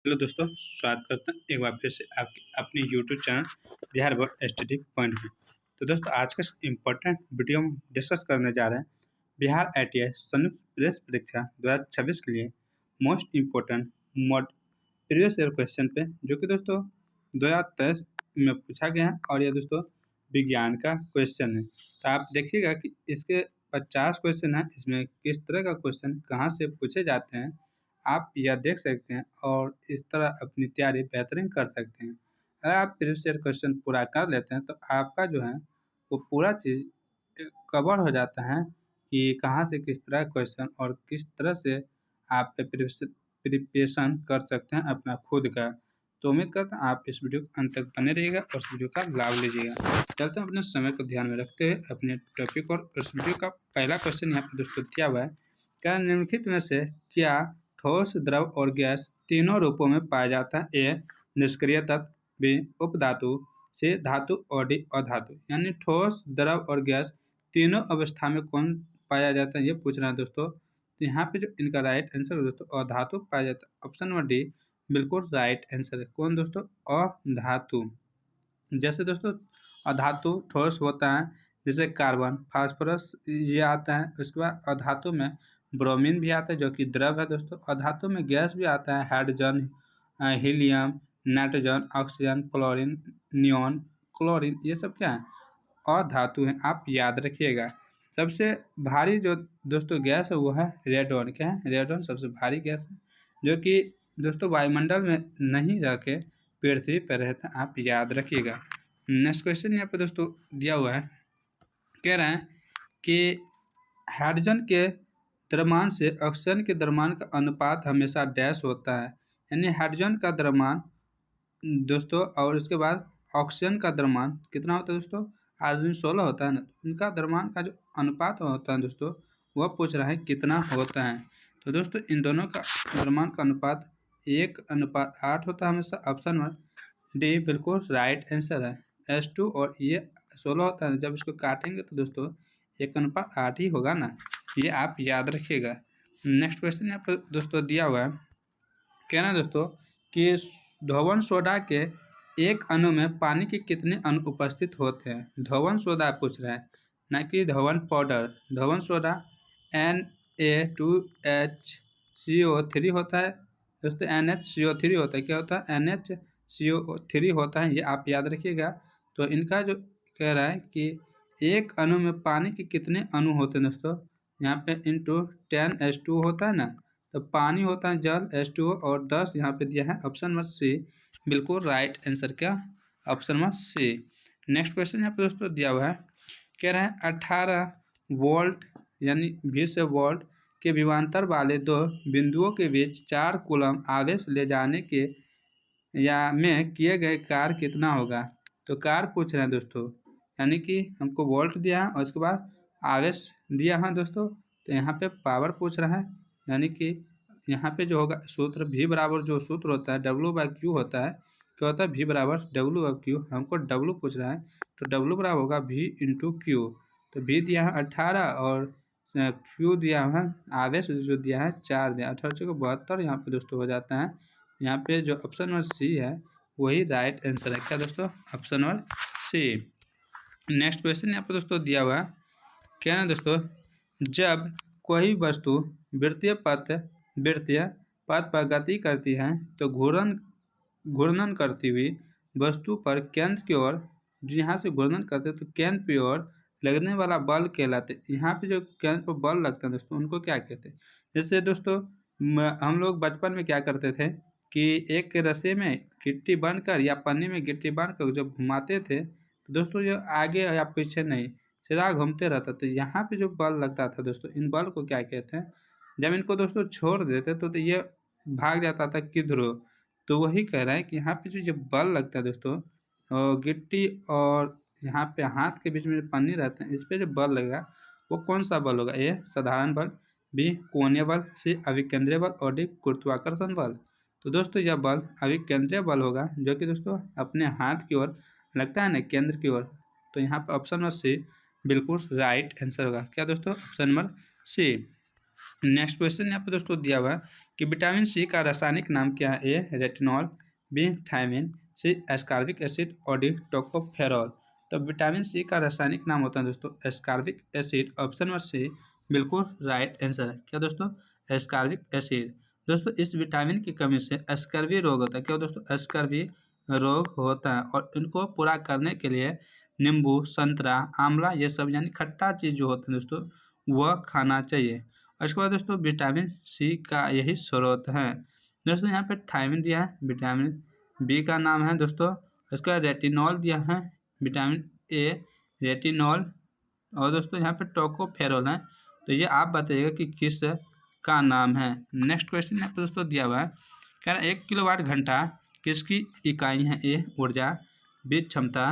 Hello दोस्तों, स्वागत करते हैं एक बार फिर से आपके अपने YouTube channel Bihar board study point में। तो दोस्तों, आज का इम्पोर्टेंट वीडियो में डिस्कस करने जा रहे हैं बिहार ITI संयुक्त प्रवेश परीक्षा 2026 के लिए most important mode previous year question पे, जो कि दोस्तों 2023 में पूछा गया है और यह दोस्तों विज्ञान का क्वेश्चन है। तो आप देखिएगा कि इसके 50 क्वेश्चन है, इसमें किस तरह का क्वेश्चन कहाँ से पूछे जाते हैं आप यह देख सकते हैं और इस तरह अपनी तैयारी बेहतरीन कर सकते हैं। अगर आप प्रीवियस ईयर क्वेश्चन पूरा कर लेते हैं तो आपका जो है वो पूरा चीज़ कवर हो जाता है कि कहाँ से किस तरह क्वेश्चन और किस तरह से आप प्रिपरेशन कर सकते हैं अपना खुद का। तो उम्मीद करता हूँ आप इस वीडियो के अंत तक बने रहिएगा और इस वीडियो का लाभ लीजिएगा। चलते हैं अपने समय को ध्यान में रखते हुए अपने टॉपिक और इस वीडियो का पहला क्वेश्चन यहाँ पर दोस्तों दिया हुआ है। क्या निम्नलिखित में से क्या ठोस, द्रव और गैस तीनों रूपों में पाया जाता है? ए निष्क्रिय तत्व, बी उपधातु, सी धातु और डी अधातु। यानी ठोस, द्रव और गैस तीनों अवस्था में कौन पाया जाता है, ये पूछ रहा है दोस्तों। तो यहाँ पे जो इनका राइट आंसर है दोस्तों अधातु पाया जाता है। ऑप्शन नंबर डी बिल्कुल राइट आंसर है। कौन दोस्तों? अधातु। जैसे दोस्तों अधातु ठोस होता है जैसे कार्बन, फास्फोरस ये आता है। उसके बाद अधातु में ब्रोमीन भी आता है जो कि द्रव है दोस्तों। अधातु में गैस भी आता है, hydrogen, helium, nitrogen, oxygen, chlorine, neon, chlorine, ये सब क्या है? अधातु हैं। आप याद रखिएगा। सबसे भारी जो दोस्तों गैस है वो है रेडॉन। क्या है? रेडॉन सबसे भारी गैस है जो कि दोस्तों वायुमंडल में नहीं जाके पृथ्वी पर रहता है। आप याद रखिएगा। नेक्स्ट क्वेश्चन यहाँ पे दोस्तों दिया हुआ है, कह रहे हैं कि हाइड्रोजन के द्रव्यमान से ऑक्सीजन के द्रव्यमान का अनुपात हमेशा डैश होता है। यानी हाइड्रोजन का द्रव्यमान दोस्तों और उसके बाद ऑक्सीजन का द्रव्यमान कितना होता है दोस्तों? हाइड्रोजन 16 होता है ना, तो उनका द्रव्यमान का जो अनुपात होता है दोस्तों वह पूछ रहा है कितना होता है। तो दोस्तों इन दोनों का द्रव्यमान का अनुपात 1:8 होता है हमेशा। ऑप्शन नंबर डी बिल्कुल राइट आंसर है। H2 और ये 16 होता है, जब इसको काटेंगे तो दोस्तों 1:8 ही होगा ना, ये आप याद रखिएगा। नेक्स्ट क्वेश्चन यहाँ पर दोस्तों दिया हुआ है, कहना दोस्तों कि धोवन सोडा के एक अणु में पानी के कितने अणु उपस्थित होते हैं? धोवन सोडा पूछ रहा है, ना कि धोवन पाउडर। धोवन सोडा Na2HCO3 होता है दोस्तों, NHCO3 होता है। क्या होता है? NHCO3 होता है, ये आप याद रखिएगा। तो इनका जो कह रहा है कि एक अणु में पानी के कितने अणु होते हैं दोस्तों, यहाँ पे इंटू 10H2 होता है ना, तो पानी होता है जल H2O और 10 यहाँ पे दिया है। ऑप्शन नंबर सी बिल्कुल राइट आंसर। क्या? Option number C. Next question यहाँ पे दोस्तों दिया हुआ है, कह रहे हैं 18 वोल्ट यानी 20 वोल्ट के विभवांतर वाले दो बिंदुओं के बीच 4 कूलम आवेश ले जाने के या में किए गए कार्य कितना होगा? तो कार्य पूछ रहे हैं दोस्तों, यानी कि हमको वोल्ट दिया है और उसके बाद आवेश दिया है दोस्तों। तो यहाँ पे पावर पूछ रहा है, यानी कि यहाँ पे जो होगा सूत्र V बराबर जो सूत्र होता है W/Q होता है। क्या होता है? V बराबर W/Q। हमको W पूछ रहा है तो W बराबर होगा V/Q। तो V दिया है 18 और Q दिया है आवेश जो दिया है 4 दिया, 18×72 यहाँ पे दोस्तों हो जाता है। यहाँ पे जो ऑप्शन नंबर सी है वही राइट आंसर है। क्या दोस्तों? Option number C. Next question यहाँ पे दोस्तों दिया हुआ है, क्या ना दोस्तों, जब कोई वस्तु वृत्तीय पथ पर गति करती है तो घूर्णन करती हुई वस्तु पर केंद्र की ओर, यहाँ से घूर्णन करते हैं तो केंद्र की ओर लगने वाला बल कहलाते। यहाँ पे जो केंद्र पर बल लगता है दोस्तों उनको क्या कहते हैं? जैसे दोस्तों हम लोग बचपन में क्या करते थे कि एक रस्से में गिट्टी बांधकर या पन्नी में गिट्टी बांधकर जब घुमाते थे तो दोस्तों ये आगे या पीछे नहीं सीधा घूमते रहता था। यहाँ पे जो बल लगता था दोस्तों इन बल को क्या कहते हैं? जब इनको दोस्तों छोड़ देते तो ये भाग जाता था किधरो। तो वही कह रहा है कि यहाँ पे जो बल लगता है दोस्तों गिट्टी और यहाँ पे हाथ के बीच में पन्नी रहते हैं, इस पर जो बल लगेगा वो कौन सा बल होगा? ए साधारण बल, बी कोणीय बल, सी अभिकेंद्रीय बल और डी गुरुत्वाकर्षण बल। तो दोस्तों यह बल अभिकेंद्रीय बल होगा जो कि दोस्तों अपने हाथ की ओर लगता है ना, केंद्र की ओर। तो यहाँ पर ऑप्शन नंबर सी बिल्कुल राइट आंसर होगा। क्या दोस्तों? Option number C. Next question यहाँ पे दोस्तों दिया हुआ है, कि विटामिन सी का रासायनिक नाम क्या है? A retinol, B thiamine, C ascorbic acid और डी टोकोफेरॉल। तो विटामिन सी का रासायनिक नाम होता है दोस्तों ascorbic acid. Option number C बिल्कुल राइट आंसर है। क्या दोस्तों? Ascorbic acid. दोस्तों इस विटामिन की कमी से स्कर्वी रोग होता है। क्या दोस्तों? स्कर्वी रोग होता है और इनको पूरा करने के लिए नींबू, संतरा, आंवला ये सब यानी खट्टा चीज़ जो होता है दोस्तों वह खाना चाहिए। और इसके बाद दोस्तों विटामिन सी का यही स्रोत है। दोस्तों यहाँ पे थायमिन दिया है, विटामिन बी का नाम है दोस्तों। इसका रेटिनॉल दिया है, विटामिन ए रेटिनॉल। और दोस्तों यहाँ पे टोकोफेरॉल है। तो ये आप बताइएगा कि किस का नाम है। नेक्स्ट क्वेश्चन यहाँ पे दोस्तों दिया हुआ है, कह रहा है 1 किलोवाट घंटा किसकी इकाई है? ए ऊर्जा, बी क्षमता,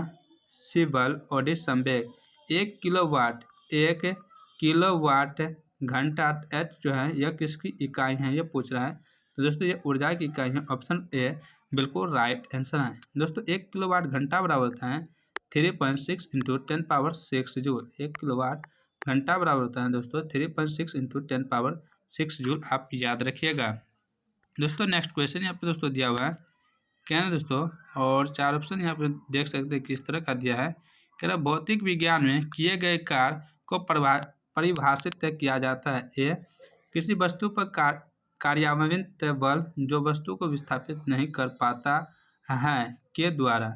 सी बल और डी संवेग। 1 किलोवाट घंटा एच जो है यह किसकी इकाई है ये पूछ रहा है। तो दोस्तों ये ऊर्जा की इकाई है। ऑप्शन ए बिल्कुल राइट आंसर है। दोस्तों 1 किलोवाट घंटा बराबर होता है 3.6 इंटू 10⁻6 जूल। 1 किलोवाट घंटा बराबर होता है दोस्तों 3.6 इंटू 10⁻6 जूल। आप याद रखिएगा। दोस्तों नेक्स्ट क्वेश्चन यहाँ पे दोस्तों दिया हुआ है, क्या है दोस्तों, और 4 ऑप्शन यहाँ पे देख सकते हैं किस तरह का दिया है। कह रहा भौतिक विज्ञान में किए गए कार्य को परिभाषित किया जाता है। ए किसी वस्तु पर कार्यान्वित बल जो वस्तु को विस्थापित नहीं कर पाता है के द्वारा।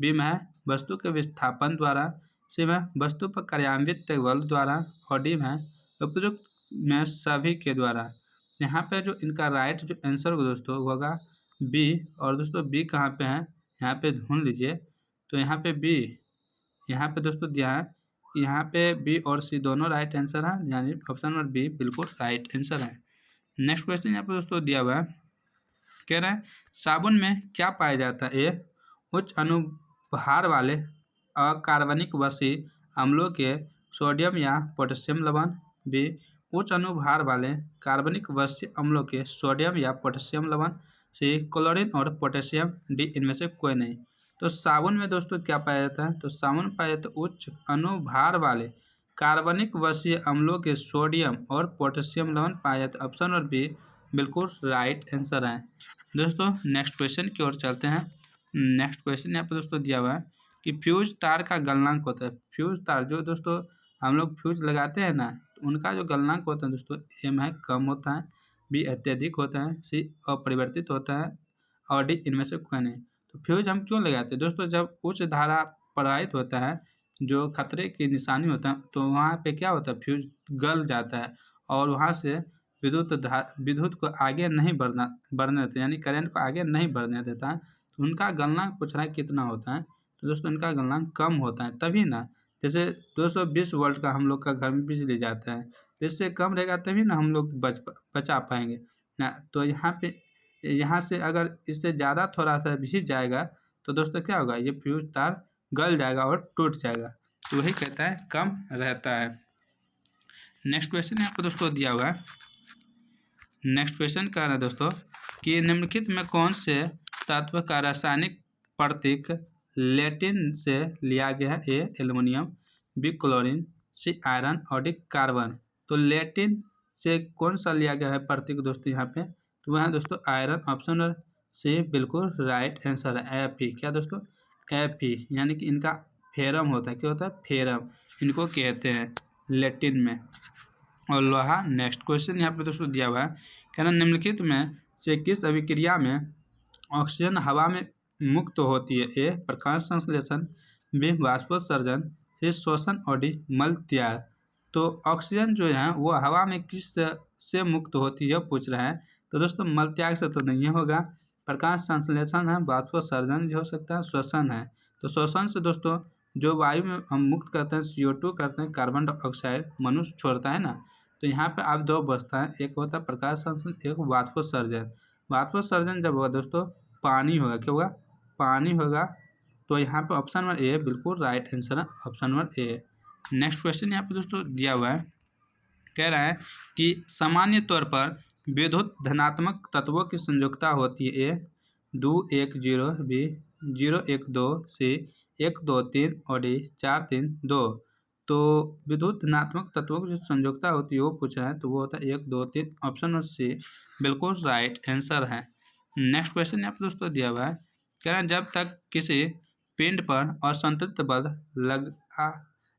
बी में वस्तु के विस्थापन द्वारा, सी में वस्तु पर कार्यान्वित बल द्वारा और डी में उपयुक्त में सभी के द्वारा। यहाँ पे जो इनका राइट जो आंसर होगा दोस्तों होगा बी। और दोस्तों बी कहाँ पे है यहाँ पे ढूंढ लीजिए। तो यहाँ पे बी, यहाँ पे दोस्तों दिया है, यहाँ पे बी और सी दोनों राइट आंसर है, यानी ऑप्शन नंबर बी बिल्कुल राइट आंसर है। नेक्स्ट क्वेश्चन यहाँ पे दोस्तों दिया हुआ है, कह रहा है साबुन में क्या पाया जाता है? ए उच्च अनुभार वाले अकार्बनिक वसी अम्लों के सोडियम या पोटेशियम लवण, बी उच्च अनुभार वाले कार्बनिक वसी अम्लों के सोडियम या पोटेशियम लवण, सी क्लोरीन और पोटेशियम, डी इनमें से कोई नहीं। तो साबुन में दोस्तों क्या पाया जाता है? तो साबुन में पाया जाता है उच्च अनुभार वाले कार्बनिक वसीय अम्लों के सोडियम और पोटेशियम लवण पाया जाता है। ऑप्शन नंबर बी बिल्कुल राइट आंसर है। दोस्तों नेक्स्ट क्वेश्चन की ओर चलते हैं। नेक्स्ट क्वेश्चन यहाँ पे दोस्तों दिया हुआ है कि फ्यूज तार का गलनांक होता है। फ्यूज तार जो दोस्तों हम लोग फ्यूज लगाते हैं ना, तो उनका जो गलनांक होता है दोस्तों एम है कम होता है, बी अत्यधिक होता है, सी अपरिवर्तित होता है और डी इनमें से कोई नहीं। तो फ्यूज हम क्यों लगाते हैं दोस्तों? जब उच्च धारा प्रवाहित होता है जो खतरे की निशानी होता है तो वहाँ पे क्या होता है फ्यूज गल जाता है और वहाँ से विद्युत को आगे नहीं बढ़ने देता, यानी करंट को आगे नहीं बढ़ने देता है। तो उनका गलनांक पूछ रहा है कितना होता है? तो दोस्तों इनका गलनांक कम होता है, तभी ना। जैसे 220 वोल्ट का हम लोग का घर में बिजली जाता है, तो इससे कम रहेगा तभी ना हम लोग बचा पाएंगे ना। तो यहाँ से अगर इससे ज़्यादा थोड़ा सा भी जाएगा तो दोस्तों क्या होगा, ये फ्यूज तार गल जाएगा और टूट जाएगा। तो वही कहता है कम रहता है। नेक्स्ट क्वेश्चन यहाँ पर दोस्तों दिया हुआ है। नेक्स्ट क्वेश्चन कह रहा है दोस्तों कि निम्नलिखित में कौन से तत्व का रासायनिक प्रतीक लैटिन से लिया गया है? A aluminium, B chlorine, C iron और डी कार्बन। तो लैटिन से कौन सा लिया गया है प्रतीक दोस्तों यहाँ पे? तो वह है दोस्तों आयरन। ऑप्शन सी बिल्कुल राइट आंसर है। एफ क्या दोस्तों? एफ यानी कि इनका फेरम होता है। क्या होता है? फेरम इनको कहते हैं लैटिन में। और लोहा। नेक्स्ट क्वेश्चन यहाँ पे दोस्तों दिया हुआ है, कहना निम्नलिखित में से किस अभिक्रिया में ऑक्सीजन हवा में मुक्त होती है? ए प्रकाश संश्लेषण, बी वाष्पोत्सर्जन, सी श्वसन और डी मल त्याग। तो ऑक्सीजन जो है वो हवा में किस से मुक्त होती है पूछ रहा है। तो दोस्तों मल त्याग से तो नहीं होगा, प्रकाश संश्लेषण है, वाष्पोत्सर्जन भी हो सकता है, श्वसन है। तो श्वसन से दोस्तों जो वायु में हम मुक्त करते हैं CO2 करते हैं, कार्बन डाइऑक्साइड मनुष्य छोड़ता है ना। तो यहाँ पे आप दो बचता है, एक होता है प्रकाश संश्लेषण, एक वाष्पोत्सर्जन। वाष्पोत्सर्जन जब होगा दोस्तों पानी होगा। क्या होगा? पानी होगा। तो यहाँ पे ऑप्शन नंबर ए बिल्कुल राइट आंसर है, option number A. Next question यहाँ पे दोस्तों दिया हुआ है, कह रहा है कि सामान्य तौर पर विद्युत धनात्मक तत्वों की संयोजकता होती है। ए 2 1 0, बी 0 1 2, सी 1 2 3 और डी 4 3 2। तो विद्युत धनात्मक तत्वों की जो संयोजकता होती है वो पूछा है, तो वो होता है 1, 2, 3। ऑप्शन नंबर सी बिल्कुल राइट आंसर है। नेक्स्ट क्वेश्चन यहाँ पर दोस्तों दिया हुआ है, कह रहे हैं जब तक किसी पिंड पर असंतुलित बल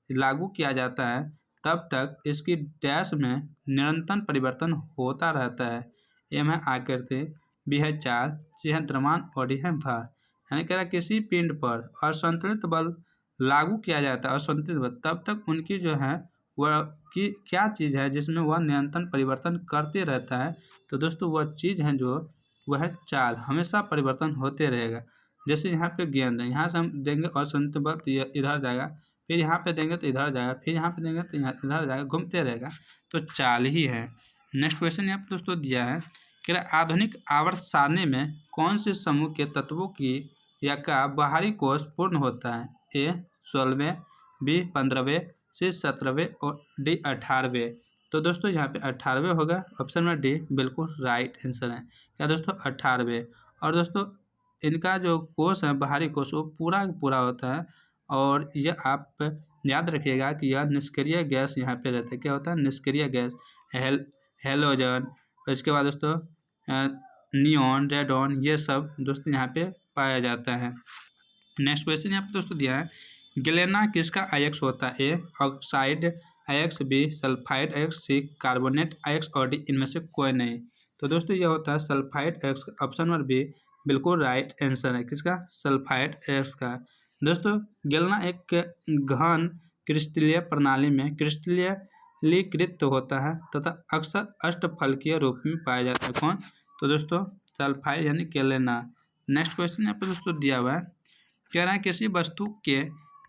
लागू किया जाता है तब तक इसकी डैश में निरंतर परिवर्तन होता रहता है। ए है आकृति, बी है चाल, सी है द्रव्यमान और डी है भार। यानी कह रहा है किसी पिंड पर असंतुलित बल लागू किया जाता है, असंतुलित बल, तब तक उनकी जो है वह की क्या चीज़ है जिसमें वह निरंतर परिवर्तन करते रहता है। तो दोस्तों वह चीज़ है जो वह है चाल, हमेशा परिवर्तन होते रहेगा। जैसे यहाँ पे गेंद है, यहाँ से हम देंगे असंतुलित बल तो ये इधर जाएगा, फिर यहाँ पे देंगे तो इधर जाएगा, फिर यहाँ पे देंगे तो यहाँ इधर जाएगा, घूमते रहेगा, तो चाल ही है। नेक्स्ट क्वेश्चन यहाँ पे दोस्तों दिया है कि आधुनिक आवर्त सारणी में कौन से समूह के तत्वों की या का बाहरी कोष पूर्ण होता है। ए 16वें, बी 15वें, सी 17वें और डी 18वें। तो दोस्तों यहाँ पे 18वें होगा, ऑप्शन नंबर डी बिल्कुल राइट आंसर है। क्या दोस्तों 18वें। और दोस्तों इनका जो कोष है बाहरी कोष वो पूरा पूरा होता है, और यह आप याद रखिएगा कि यह निष्क्रिय गैस यहाँ पे रहता है। क्या होता है निष्क्रिय गैस, हेलोजन, इसके बाद दोस्तों नियॉन, रेडॉन, ये सब दोस्तों यहाँ पे पाया जाता है। नेक्स्ट क्वेश्चन यहाँ पे दोस्तों दिया है, गैलेना किसका आयक्स होता है। ए ऑक्साइड आयक्स, बी सल्फाइड आयक्स, सी कार्बोनेट आयक्स और डी इनमें से कोई नहीं। तो दोस्तों यह होता है सल्फाइड आयक्स, ऑप्शन नंबर बी बिल्कुल राइट आंसर है। किसका सल्फाइड आयक्स का। दोस्तों गैलेना एक घन क्रिस्टलीय प्रणाली में क्रिस्टलीकृत होता है तथा अक्सर अष्टफलकीय रूप में पाया जाता है। कौन। तो दोस्तों सल्फाइड यानी गैलेना। नेक्स्ट क्वेश्चन यहाँ पर दोस्तों दिया हुआ है, कह रहा है किसी वस्तु के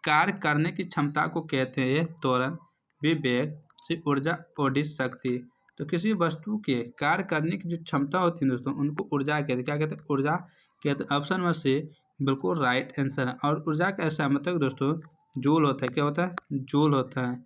कार्य करने की क्षमता को कहते हैं। त्वरण, बी वेग, सी ऊर्जा और डी शक्ति। तो किसी वस्तु के कार्य करने की जो क्षमता होती है दोस्तों उनको ऊर्जा कहते हैं। क्या कहते हैं ऊर्जा कहते हैं। ऑप्शन नंबर सी बिल्कुल राइट आंसर है। और ऊर्जा का ऐसा मतलब दोस्तों जूल होता है। क्या होता है जूल होता है।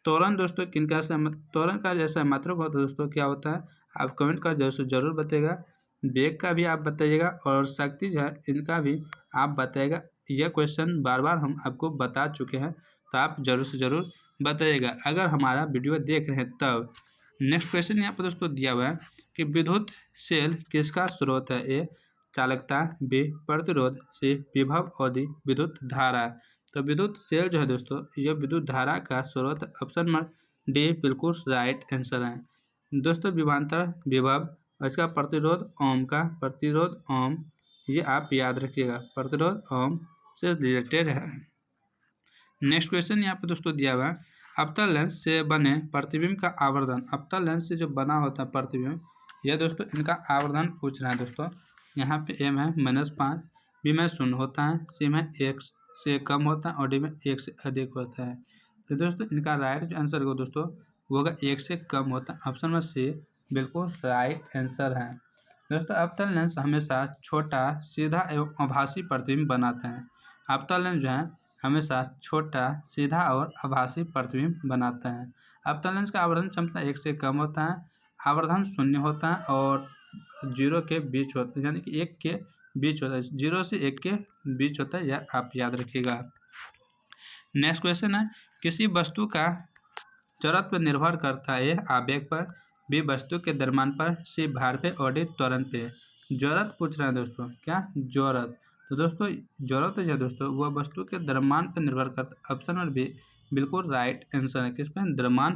त्वरण दोस्तों किनका त्वरण का जैसा मात्रक होता है दोस्तों क्या होता है, आप कमेंट कर जरूर बताइएगा। वेग का भी आप बताइएगा और शक्ति जो है इनका भी आप बताइएगा। यह क्वेश्चन बार बार हम आपको बता चुके हैं, तो आप जरूर से ज़रूर बताइएगा अगर हमारा वीडियो देख रहे हैं तब। नेक्स्ट क्वेश्चन यहाँ पर दोस्तों दिया हुआ है कि विद्युत सेल किसका स्रोत है। ए चालकता, बी प्रतिरोध, सी विभव और डी विद्युत धारा। तो विद्युत सेल जो है दोस्तों यह विद्युत धारा का स्रोत, ऑप्शन नंबर डी बिल्कुल राइट आंसर है। दोस्तों विभवांतर विभव, इसका प्रतिरोध ओम का, प्रतिरोध ओम, ये आप याद रखिएगा, प्रतिरोध ओम से रिलेटेड है। नेक्स्ट क्वेश्चन यहाँ पे दोस्तों दिया हुआ है, अवतल लेंस से बने प्रतिबिंब का आवर्धन। अवतल लेंस से जो बना होता है प्रतिबिंब, यह दोस्तों इनका आवर्धन पूछ रहा है दोस्तों। यहाँ पे एम है -5, बी में 0 होता है, सी में 1 से कम होता है और डी में 1 से अधिक होता है। तो दोस्तों इनका राइट जो आंसर होगा दोस्तों वो होगा 1 से कम होता है। ऑप्शन नंबर सी बिल्कुल राइट आंसर है। दोस्तों अवतल लेंस हमेशा छोटा, सीधा एवं आभासी प्रतिबिंब बनाते हैं। अवतल लेंस जो है हमेशा छोटा, सीधा और आभासी प्रतिबिंब बनाता है। अवतल लेंस का आवर्धन क्षमता 1 से कम होता है, आवर्धन 0 होता है और 0 के बीच होता है, यानी कि 1 के बीच होता है, 0 से 1 के बीच होता है, यह आप याद रखिएगा। नेक्स्ट क्वेश्चन है, किसी वस्तु का जरूरत पर निर्भर करता है। आवेग पर, बी वस्तु के द्रव्यमान पर, सी भार पे और डी त्वरण पे। जरूरत पूछ रहा है दोस्तों, क्या जरूरत। तो दोस्तों जरूरत है दोस्तों वह वस्तु के द्रव्यमान पर निर्भर करता है। ऑप्शन नंबर बी बिल्कुल राइट आंसर है। किस पे द्रव्यमान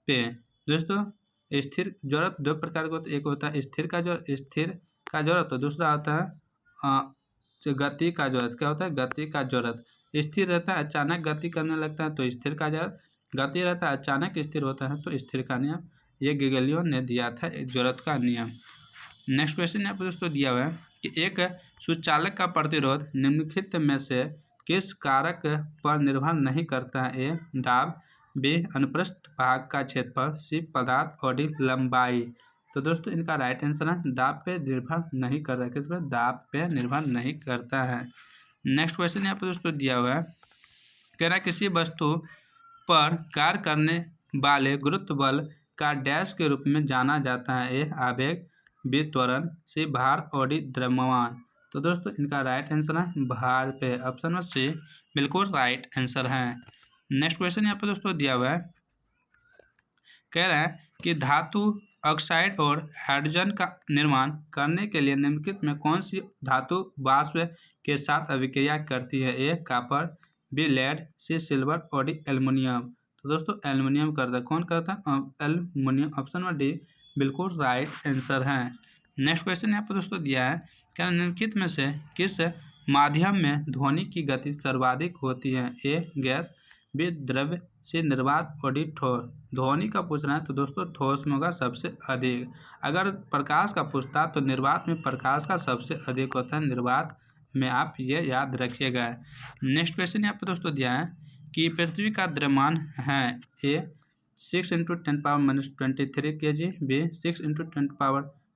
पे। दोस्तों स्थिर जरूरत दो प्रकार का होता है, एक होता है स्थिर का जरूरत, तो दूसरा होता है गति का जरूरत। क्या होता है गति का जरूरत। स्थिर रहता है अचानक गति करने लगता है तो स्थिर का जरूरत, गति रहता है अचानक स्थिर होता है तो स्थिर का नियम। ये गैलीलियो ने दिया था जरूरत का नियम। नेक्स्ट क्वेश्चन यहाँ पर दोस्तों दिया हुआ है कि एक सुचालक का प्रतिरोध निम्नलिखित में से किस कारक पर निर्भर नहीं करता है। ए दाब, बी अनुप्रस्थ भाग का क्षेत्रफल, सी पदार्थ और डी लंबाई। तो दोस्तों इनका राइट आंसर है दाब पे निर्भर नहीं करता है। किस पर दाब पे निर्भर नहीं करता है। नेक्स्ट क्वेश्चन यहाँ पर दोस्तों दिया हुआ है, कह रहा किसी वस्तु पर कार्य करने वाले गुरुत्व बल का डैश के रूप में जाना जाता है। ए आवेग, बी त्वरण, सी भार और डी द्रव्यमान। तो दोस्तों इनका राइट आंसर है भार पे। ऑप्शन नंबर सी बिल्कुल राइट आंसर है। नेक्स्ट क्वेश्चन यहाँ पर दोस्तों दिया हुआ है, कह रहा है कि धातु ऑक्साइड और हाइड्रोजन का निर्माण करने के लिए निम्नलिखित में कौन सी धातु वाष्प के साथ अभिक्रिया करती है? ए कॉपर, बी लेड, सी सिल्वर और डी एल्युमिनियम। तो दोस्तों एल्युमिनियम करता है, कौन करता है? एल्युमिनियम। ऑप्शन नंबर डी बिल्कुल राइट आंसर है। नेक्स्ट क्वेश्चन यहाँ पर दोस्तों दिया है, क्या निम्नलिखित में से किस माध्यम में ध्वनि की गति सर्वाधिक होती है? ए गैस, बी द्रव्य, सी निर्वात और डी ठोस। ध्वनि का पूछना है तो दोस्तों ठोस में होगा सबसे अधिक। अगर प्रकाश का पूछता तो निर्वात में प्रकाश का सबसे अधिक होता है, निर्वात में, आप ये याद रखिएगा। नेक्स्ट क्वेश्चन यहाँ पर दोस्तों दिया है कि पृथ्वी का द्रव्यमान है, ए 6 × 10⁻23 kg, बी 6 ×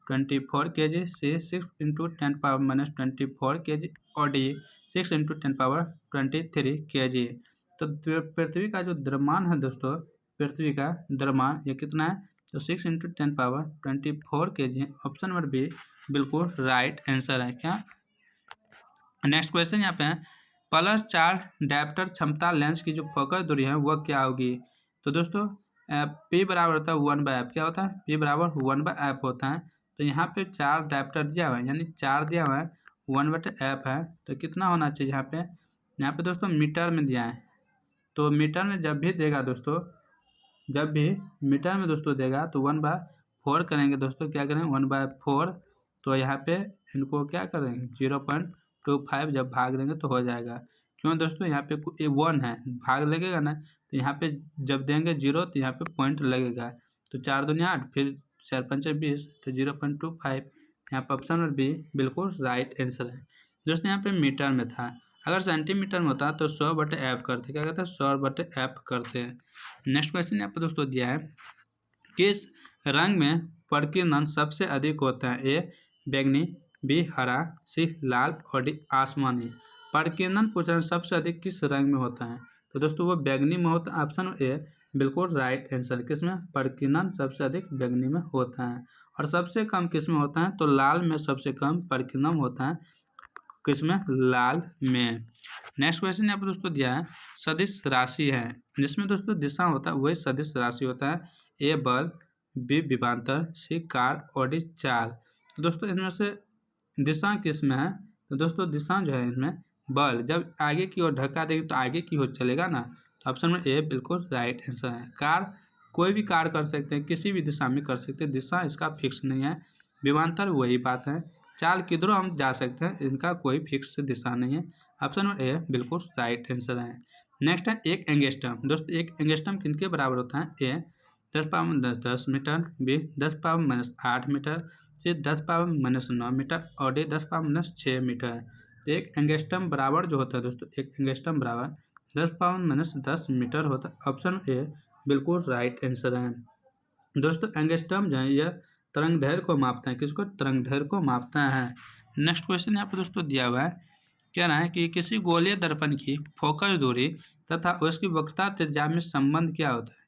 10⁻24 kg, सी 6 × 10⁻24 kg और डी 6 × 10⁻23 kg। तो पृथ्वी का जो द्रव्यमान है दोस्तों, पृथ्वी का द्रव्यमान ये कितना है? तो 6 × 10⁻24 kg है। ऑप्शन नंबर बी बिल्कुल राइट आंसर है। क्या नेक्स्ट क्वेश्चन यहाँ पे है, +4 डायप्टर क्षमता लेंस की जो फोकस दूरी है वह क्या होगी? तो दोस्तों P बराबर होता है 1/f। क्या होता है? P बराबर 1/f होता है। तो यहाँ पे 4 डायप्टर दिया हुआ है, यानी 4 दिया हुआ है, 1/f है, तो कितना होना चाहिए यहाँ पे? यहाँ पे दोस्तों मीटर में दिया है, तो मीटर में जब भी देगा दोस्तों, जब भी मीटर में दोस्तों देगा तो 1/4 करेंगे दोस्तों। क्या करेंगे? 1/4। तो यहाँ पे इनको क्या करेंगे? 0.25 जब भाग देंगे तो हो जाएगा। क्यों दोस्तों? यहाँ पे 1 है, भाग लगेगा ना, तो यहाँ पे जब देंगे 0 तो यहाँ पे पॉइंट लगेगा। तो 4 दूनी 8, फिर 4 पंचे 20, तो 0.25। यहाँ पर ऑप्शन नंबर बी बिल्कुल राइट आंसर है। दोस्तों यहाँ पे मीटर में था, अगर सेंटीमीटर में होता तो 100/f करते। क्या कहते हैं? 100/f करते हैं। नेक्स्ट क्वेश्चन यहाँ पर दोस्तों दिया है, किस रंग में प्रकीर्णन सबसे अधिक होता है? ए बैंगनी, बी हरा, सी लाल और डी आसमानी। प्रकीर्णन पूछ रहे हैं सबसे अधिक किस रंग में होता है? तो दोस्तों वो बैंगनी में होता है। ऑप्शन ए बिल्कुल राइट आंसर। किसमें? प्रकीर्णन सबसे अधिक बैंगनी में होता है। और सबसे कम किस में होता है? तो लाल में सबसे कम प्रकीर्णन होता है। किसमें? लाल में। नेक्स्ट क्वेश्चन यहाँ पर दोस्तों दिया है, सदिश राशि है जिसमें दोस्तों दिशा होता है वही सदिश राशि होता है। ए बल, बी विभवांतर, सी कार और डी चाल। तो दोस्तों इनमें से दिशा किस में है? तो दोस्तों दिशा जो है इसमें बल, जब आगे की ओर धक्का देगी तो आगे की ओर चलेगा ना, तो ऑप्शन में ए बिल्कुल राइट आंसर है। कार कोई भी कार कर सकते हैं, किसी भी दिशा में कर सकते हैं, दिशा इसका फिक्स नहीं है। विभवांतर वही बात है, चाल किधरों हम जा सकते हैं, इनका कोई फिक्स दिशा नहीं है। ऑप्शन नंबर ए बिल्कुल राइट आंसर है। नेक्स्ट है एक एंगस्ट्रम। दोस्तों एक एंगस्ट्रम किनके बराबर होता है? ए 10⁻10 मीटर, बी 10⁻8 मीटर, सी 10⁻9 मीटर और डी 10⁻6 मीटर। तो एक एंगस्ट्रम बराबर जो होता है दोस्तों, एक एंगस्ट्रम बराबर 10⁻10 मीटर होता है। ऑप्शन ए बिल्कुल राइट आंसर है। दोस्तों एंगस्ट्रम जो है यह तरंगदैर्घ्य को मापता है। किसको? तरंगदैर्घ्य को मापता है। नेक्स्ट क्वेश्चन यहाँ पर दोस्तों दिया हुआ है, कह रहा है कि किसी गोलीय दर्पण की फोकस दूरी तथा उसकी वक्रता त्रिज्या में संबंध क्या होता है?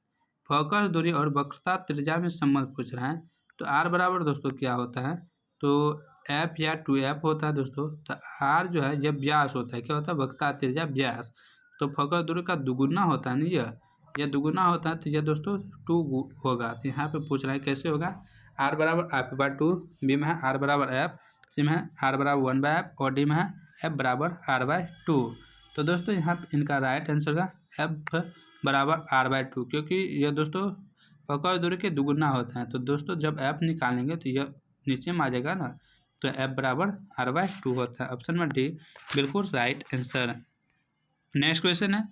फोकस दूरी और वक्रता त्रिज्या में संबंध पूछ रहा है। तो आर बराबर दोस्तों क्या होता है? तो एफ या 2f होता है दोस्तों। तो आर जो है यह व्यास होता है। क्या होता है? वक्रता त्रिज्या व्यास। तो फोकस दूरी का दुगुना होता है ना, यह दुगुना होता है, तो यह दोस्तों 2 होगा। तो यहाँ पे पूछ रहा है कैसे होगा? आर बराबर f/2, बी में है आर बराबर f, सी में है आर बराबर 1/f और डी में है f बराबर r/2। तो दोस्तों यहाँ पे इनका राइट आंसर होगा f बराबर r/2, क्योंकि यह दोस्तों फोकस दूरी के दुगुना होता है। तो दोस्तों जब f निकालेंगे तो यह नीचे में आ जाएगा ना, तो f बराबर r/2 होता है। ऑप्शन नंबर डी बिल्कुल राइट आंसर। नेक्स्ट क्वेश्चन है,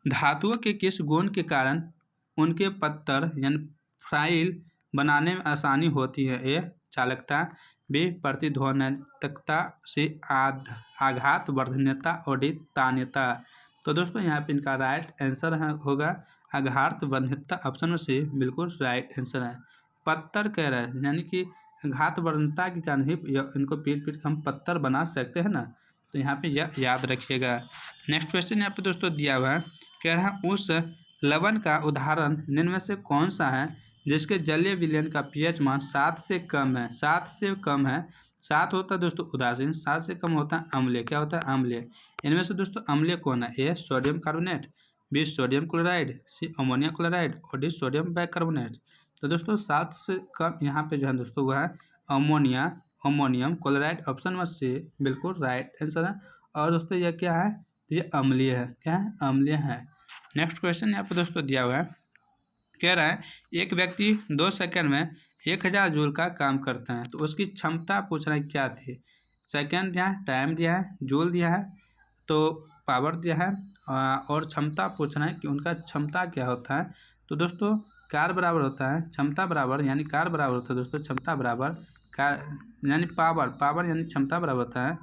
धातुओं के किस गुण के कारण उनके पत्थर यानी फाइल बनाने में आसानी होती है? ए चालकता, बी प्रतिध्वनितकता, सी आघात वर्धनीयता और डी तान्यता। तो दोस्तों यहाँ पे इनका राइट आंसर होगा आघात वर्धनीयता। ऑप्शन में सी बिल्कुल राइट आंसर है। पत्थर कह रहा है, यानी कि आघात वर्धनीयता के कारण ही इनको पीट पीट के हम पत्थर बना सकते हैं ना, तो यहाँ पे यह याद रखिएगा। नेक्स्ट क्वेश्चन यहाँ पे दोस्तों दिया हुआ है, कह रहा है उस लवण का उदाहरण निम्न में से कौन सा है जिसके जलीय विलयन का pH मान 7 से कम है? 7 से कम है। 7 होता है दोस्तों उदासीन, 7 से कम होता है अम्लीय। क्या होता है? अम्लीय। इनमें से दोस्तों अम्लीय कौन है? A sodium carbonate, B sodium chloride, C ammonia chloride और डी सोडियम बाइकार्बोनेट। तो दोस्तों 7 से कम यहाँ पे जो है दोस्तों वो है ammonium chloride. Option number C बिल्कुल राइट आंसर है। और दोस्तों ये क्या है, तो ये अम्लीय है। क्या है, अम्लीय है। नेक्स्ट क्वेश्चन यहाँ पे दोस्तों दिया हुआ है, कह रहा है एक व्यक्ति 2 सेकंड में 1000 जूल का काम करता है, तो उसकी क्षमता पूछ रहा है क्या थी। सेकंड दिया है, टाइम दिया है, जूल दिया है, तो पावर दिया है, और क्षमता पूछना है कि उनका क्षमता क्या होता है। तो दोस्तों कार बराबर होता है क्षमता बराबर, यानी कार बराबर होता है दोस्तों क्षमता बराबर कार, यानी पावर यानी क्षमता बराबर होता है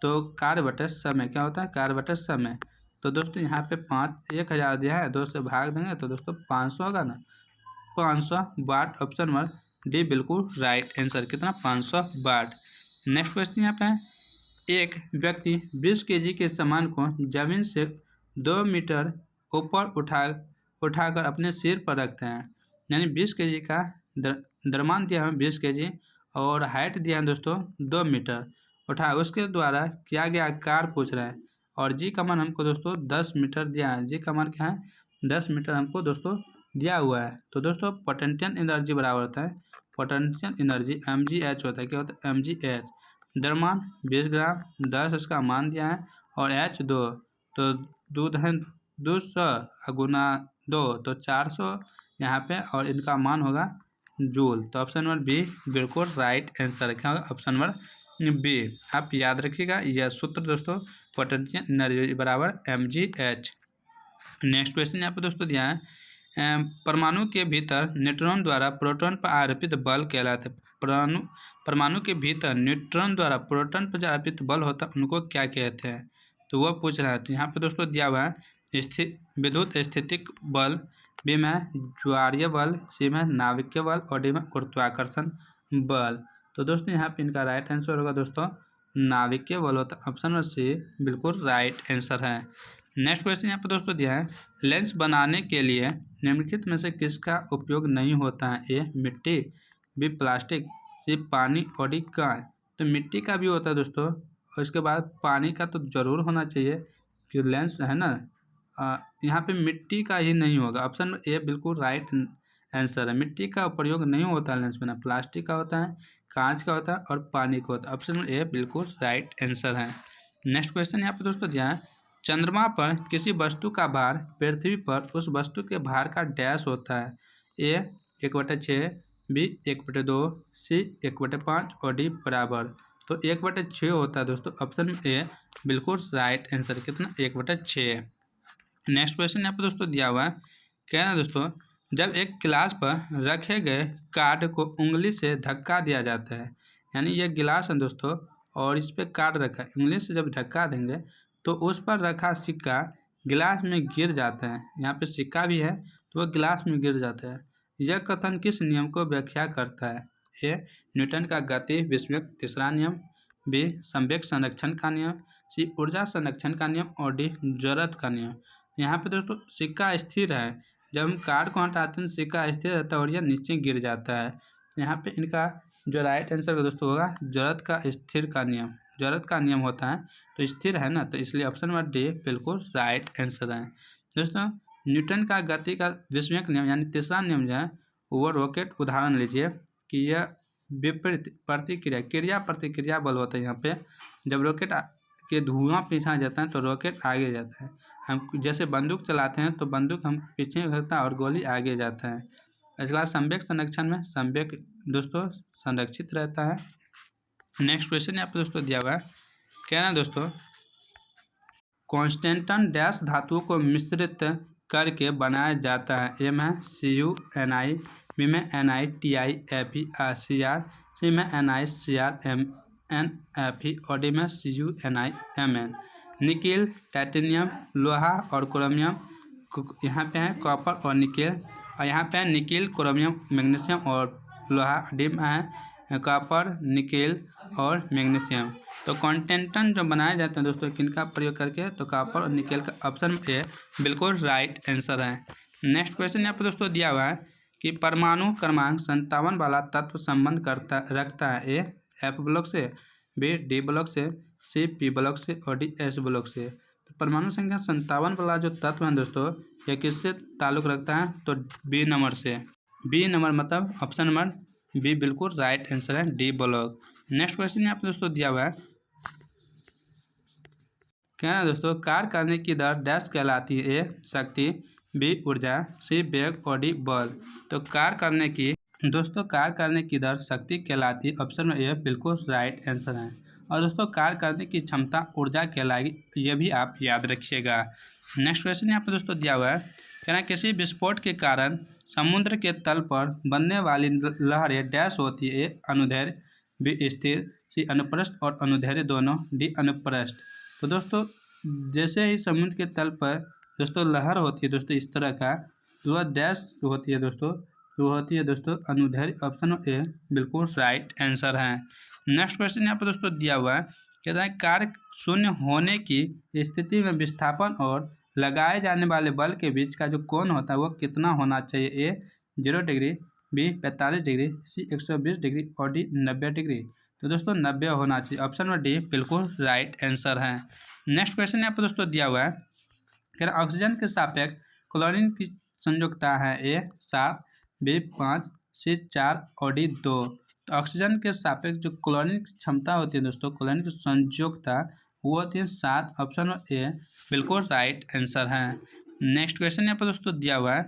तो कार्य बटे समय। क्या होता है, कार्य बटे समय। तो दोस्तों यहाँ पे 1000 दिया है, 2 से भाग देंगे तो दोस्तों 500 होगा ना, 500 वाट। ऑप्शन नंबर डी बिल्कुल राइट आंसर। कितना, 500 वाट। नेक्स्ट क्वेश्चन यहाँ पे है, एक व्यक्ति 20 केजी के सामान को जमीन से 2 मीटर ऊपर उठाकर अपने सिर पर रखते हैं, यानी 20 केजी का द्रव्यमान दिया है 20 केजी और हाइट दिया है दोस्तों 2 मीटर उठा, उसके द्वारा किया गया कार्य पूछ रहा है। और जी का मान हमको दोस्तों 10 मीटर दिया है। जी का मान क्या है, 10 मीटर हमको दोस्तों दिया हुआ है। तो दोस्तों पोटेंशियल एनर्जी बराबर होता है, पोटेंशियल एनर्जी mgh होता है। क्या होता है, mgh। द्रव्यमान 20 ग्राम, 10 इसका मान दिया है और h 2, तो दूध है 200 गुना 2 तो 400 यहाँ पे, और इनका मान होगा जूल। तो ऑप्शन नंबर बी बिल्कुल राइट आंसर है। क्या होगा, ऑप्शन नंबर बी। आप याद रखिएगा यह सूत्र दोस्तों, पोटेंशियल एनर्जी बराबर mgh। नेक्स्ट क्वेश्चन यहाँ पे दोस्तों दिया है, परमाणु के भीतर न्यूट्रॉन द्वारा प्रोटॉन पर आरोपित बल कहलाता है। परमाणु के भीतर न्यूट्रॉन द्वारा प्रोटॉन पर जो आरोपित बल होता है उनको क्या कहते हैं, तो वह पूछ रहा है। तो यहाँ पे दोस्तों दिया हुआ है विद्युत स्थितिक बल, बी में ज्वारीय बल, सी में नाभिकीय बल और डी में गुरुत्वाकर्षण बल। तो दोस्तों यहाँ पे इनका राइट आंसर होगा दोस्तों नाभिकीय बल होता है। ऑप्शन नंबर सी बिल्कुल राइट आंसर है। नेक्स्ट क्वेश्चन यहाँ पे दोस्तों दिया है, लेंस बनाने के लिए निम्नलिखित में से किसका उपयोग नहीं होता है। ए मिट्टी, बी प्लास्टिक, सी पानी और डी कांच। तो मिट्टी का भी होता है दोस्तों, और इसके बाद पानी का तो जरूर होना चाहिए कि लेंस है ना, यहाँ पे मिट्टी का ही नहीं होगा। ऑप्शन ए बिल्कुल राइट आंसर है। मिट्टी का प्रयोग नहीं होता है लेंस बनाना, प्लास्टिक का होता है, कांच का होता है और पानी का होता है। ऑप्शन ए बिल्कुल राइट आंसर है। नेक्स्ट क्वेश्चन यहाँ पे दोस्तों दिया है, चंद्रमा पर किसी वस्तु का भार पृथ्वी पर उस वस्तु के भार का डैश होता है। ए 1/6, बी 1/2, सी 1/5 और डी बराबर। तो 1/6 होता है दोस्तों। ऑप्शन ए बिल्कुल राइट आंसर। कितना, 1/6। नेक्स्ट क्वेश्चन यहाँ पर दोस्तों दिया हुआ है, क्या है ना दोस्तों, जब एक गिलास पर रखे गए कार्ड को उंगली से धक्का दिया जाता है, यानी ये गिलास है दोस्तों और इस पर कार्ड रखा है, उंगली से जब धक्का देंगे तो उस पर रखा सिक्का गिलास में गिर जाता है। यहाँ पे सिक्का भी है तो वह गिलास में गिर जाता है। यह कथन किस नियम को व्याख्या करता है। ए न्यूटन का गति विस्मयक तीसरा नियम, बी संवेग संरक्षण का नियम, सी ऊर्जा संरक्षण का नियम और डी जरूरत का नियम। यहाँ पे दोस्तों सिक्का स्थिर है, जब हम कार्ड को हटाते हैं सिक्का स्थिर रहता है और यह नीचे गिर जाता है। यहाँ पे इनका जो राइट आंसर दोस्तों होगा जरूरत का स्थिर का नियम, जरूरत का नियम होता है तो स्थिर है ना, तो इसलिए ऑप्शन नंबर डी बिल्कुल राइट आंसर है। दोस्तों न्यूटन का गति का विस्मयक नियम यानी तीसरा नियम जो है वो रॉकेट उदाहरण लीजिए कि यह विपरीत क्रिया प्रतिक्रिया बल होता है। यहाँ पे जब रॉकेट के धुआं पीछा जाता है तो रॉकेट आगे जाता है। हम जैसे बंदूक चलाते हैं तो बंदूक हम पीछे करता है और गोली आगे जाता है। इसके बाद संवेग संरक्षण में संवेग दोस्तों संरक्षित रहता है। नेक्स्ट क्वेश्चन यहाँ पे दोस्तों दिया हुआ है, क्या है ना दोस्तों, कॉन्स्टेंटन डैश धातुओं को मिश्रित करके बनाया जाता है। ए में CuNi, बी में NiTiFeCr, सी में NiCrMnFe और डी में CuNiMn। निकेल, टाइटेनियम, लोहा और क्रोमियम, यहाँ पे है कॉपर और निकेल, और यहाँ पे है निकेल, क्रोमियम, मैग्नीशियम और लोहा। डी में है कॉपर, निकेल और मैग्नीशियम। तो कॉन्टेंटन जो बनाए जाते हैं दोस्तों किनका प्रयोग करके, तो कॉपर और निकेल का ऑप्शन ए बिल्कुल राइट आंसर है। नेक्स्ट क्वेश्चन यहाँ पे दोस्तों दिया हुआ है कि परमाणु क्रमांक 57 वाला तत्व संबंध रखता है। ए F ब्लॉक से, बी D ब्लॉक से, सी P ब्लॉक से और डी S ब्लॉक से। तो परमाणु संख्या 57 वाला जो तत्व है दोस्तों, यह किससे ताल्लुक़ रखता है? तो बी नंबर से। बी नंबर मतलब ऑप्शन नंबर बी बिल्कुल राइट आंसर है, डी ब्लॉक। नेक्स्ट क्वेश्चन यहाँ पे दोस्तों दिया हुआ है, क्या है दोस्तों, कार्य करने की दर डैश कहलाती है? ए शक्ति, बी ऊर्जा, सी वेग और डी बल। तो कार्य करने की दोस्तों कार्य करने की दर शक्ति कहलाती है, ऑप्शन में ए बिल्कुल राइट आंसर है। और दोस्तों कार्य करने की क्षमता ऊर्जा कहलाएगी, ये भी आप याद रखिएगा। नेक्स्ट क्वेश्चन यहाँ पर दोस्तों दिया हुआ है, कहना किसी विस्फोट के कारण समुद्र के तल पर बनने वाली लहरें डैश होती है? अनुदैर्घ्य, बी स्थिर, सी अनुप्रस्थ और अनुदैर्घ्य दोनों, डी अनुप्रस्थ। तो दोस्तों जैसे ही समुद्र के तल पर दोस्तों लहर होती है दोस्तों इस तरह का, तो वह डैश होती है दोस्तों, तो होती है दोस्तों अनुदैर्घ्य, ऑप्शन ए बिल्कुल राइट आंसर है। नेक्स्ट क्वेश्चन यहाँ पर दोस्तों दिया हुआ है, कहता है कार्य शून्य होने की स्थिति में विस्थापन और लगाए जाने वाले बल के बीच का जो कोण होता है वो कितना होना चाहिए? ए 0 डिग्री, बी 45 डिग्री, सी 120 डिग्री और डी 90 डिग्री। तो दोस्तों 90 होना चाहिए, ऑप्शन में डी बिल्कुल राइट आंसर है। नेक्स्ट क्वेश्चन यहाँ पर दोस्तों दिया हुआ है, क्या ऑक्सीजन के सापेक्ष क्लोरीन की संयुक्ता है? ए 7, बी 5, सी 4 और डी 2। तो ऑक्सीजन के सापेक्ष जो क्लोरीन की क्षमता होती है दोस्तों, क्लोरीन की संयुक्ता वो होती है 7, ऑप्शन ए बिल्कुल राइट आंसर है। नेक्स्ट क्वेश्चन यहाँ पर दोस्तों दिया हुआ है,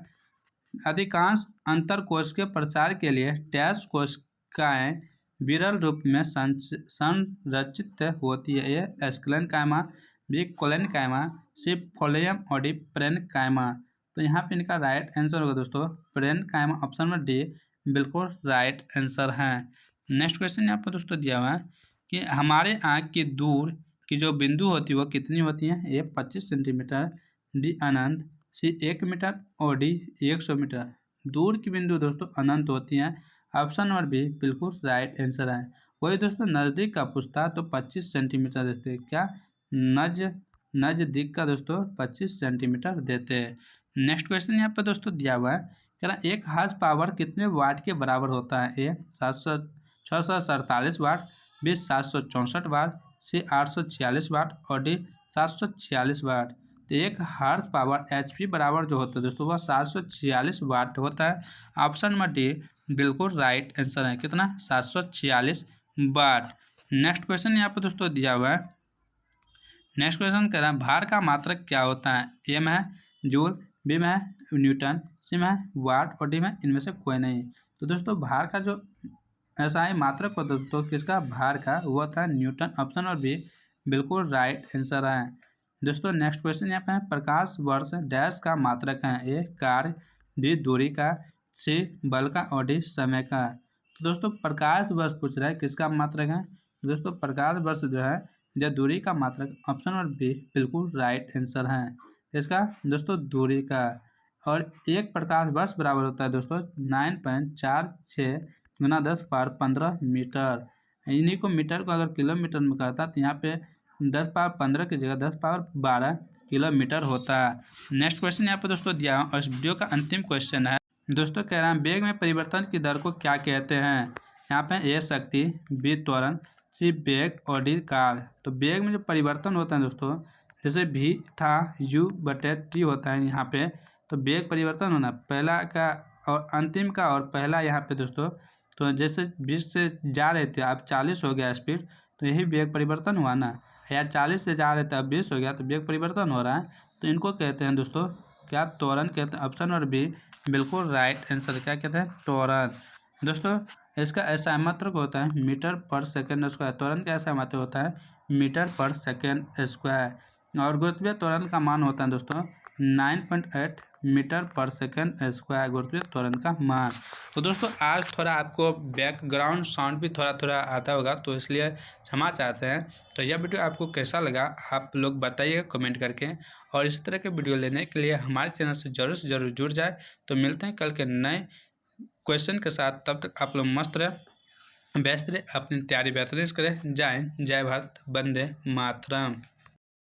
अधिकांश अंतरकोश के प्रसार के लिए डैश कोशिकाएं विरल रूप में संरचित होती है? ए एस्केलन कायमा, बी कोलन कायमा, सी फोलियम और डी प्रेन कायमा। तो यहाँ पे इनका राइट आंसर होगा दोस्तों प्रेन कायमा, ऑप्शन में डी बिल्कुल राइट आंसर है। नेक्स्ट क्वेश्चन यहाँ पर दोस्तों दिया हुआ है कि हमारे आँख की दूर की जो बिंदु होती है वो कितनी होती है? ए 25 सेंटीमीटर, डी अनंत, सी 1 मीटर और डी 100 मीटर। दूर की बिंदु दोस्तों अनंत होती हैं, ऑप्शन नंबर बी बिल्कुल राइट आंसर है। वही दोस्तों नज़दीक का पूछता तो 25 सेंटीमीटर देते हैं, क्या नज़दीक का दोस्तों 25 सेंटीमीटर देते हैं। नेक्स्ट क्वेश्चन यहाँ पर दोस्तों दिया हुआ है, क्या एक हार्स पावर कितने वाट के बराबर होता है? ए 647 वाट, बी 764 वाट, सी 846 वाट और डी 746 वाट। तो एक हार्स पावर HP बराबर जो होता है दोस्तों वह 746 वाट होता है, ऑप्शन में डी बिल्कुल राइट आंसर है। कितना? 746 वाट। नेक्स्ट क्वेश्चन यहाँ पर दोस्तों दिया हुआ है, नेक्स्ट क्वेश्चन कह रहा है भार का मात्रक क्या होता है? ए में है जूल, बी में है न्यूटन, सी में है वाट और डी में इनमें से कोई नहीं। तो दोस्तों भार का जो ऐसा ही मात्रक होता है दोस्तों किसका? भार का, वो था न्यूटन, ऑप्शन और बी बिल्कुल राइट आंसर है। दोस्तों नेक्स्ट क्वेश्चन यहाँ पे है प्रकाश वर्ष डैश का मात्रक है? ए कार्य, बी दूरी का, सी बल का और डी समय का। तो दोस्तों प्रकाश वर्ष पूछ रहा है किसका मात्रक है? दोस्तों प्रकाश वर्ष जो है या दूरी का मात्रक, ऑप्शन और बी बिल्कुल राइट आंसर है। इसका दोस्तों दूरी का, और एक प्रकाश वर्ष बराबर होता है दोस्तों 9.46 गुना 10⁻15 मीटर। इन्हीं को मीटर को अगर किलोमीटर में कहता तो यहाँ पे 10⁻15 की जगह 10⁻12 किलोमीटर होता है। नेक्स्ट क्वेश्चन यहाँ पे दोस्तों दिया है और इस वीडियो का अंतिम क्वेश्चन है दोस्तों, कह रहा है वेग में परिवर्तन की दर को क्या कहते हैं? यहाँ पे ए शक्ति, बी त्वरण, सी वेग और डी कार्य। तो वेग में जो परिवर्तन होता है दोस्तों, जैसे भी था U/T होता है यहाँ पे, तो वेग परिवर्तन होना पहला का और अंतिम का और पहला यहाँ पे दोस्तों, तो जैसे 20 से जा रहे थे अब 40 हो गया स्पीड, तो यही वेग परिवर्तन हुआ ना, या 40 से जा रहे थे अब 20 हो गया तो वेग परिवर्तन हो रहा है। तो इनको कहते हैं दोस्तों क्या? त्वरण कहते हैं, ऑप्शन और बी बिल्कुल राइट आंसर। क्या कहते हैं? त्वरण। दोस्तों इसका ऐसा मात्रक होता है मीटर पर सेकेंड स्क्वायर। त्वरण का ऐसा मात्रक होता है मीटर पर सेकेंड स्क्वायर। और गुरुत्वीय त्वरण का मान होता है दोस्तों 9.8 मीटर पर सेकेंड स्क्वायर, गुरुत्वीय त्वरण का मान। तो दोस्तों आज थोड़ा आपको बैकग्राउंड साउंड भी थोड़ा थोड़ा आता होगा, तो इसलिए क्षमा चाहते हैं। तो यह वीडियो आपको कैसा लगा आप लोग बताइए कमेंट करके, और इसी तरह के वीडियो लेने के लिए हमारे चैनल से ज़रूर जुड़ जाए। तो मिलते हैं कल के नए क्वेश्चन के साथ, तब तक आप लोग मस्त रहे, व्यस्त रहे, अपनी तैयारी बेहतरीन करें। जय भारत, वंदे मातरम।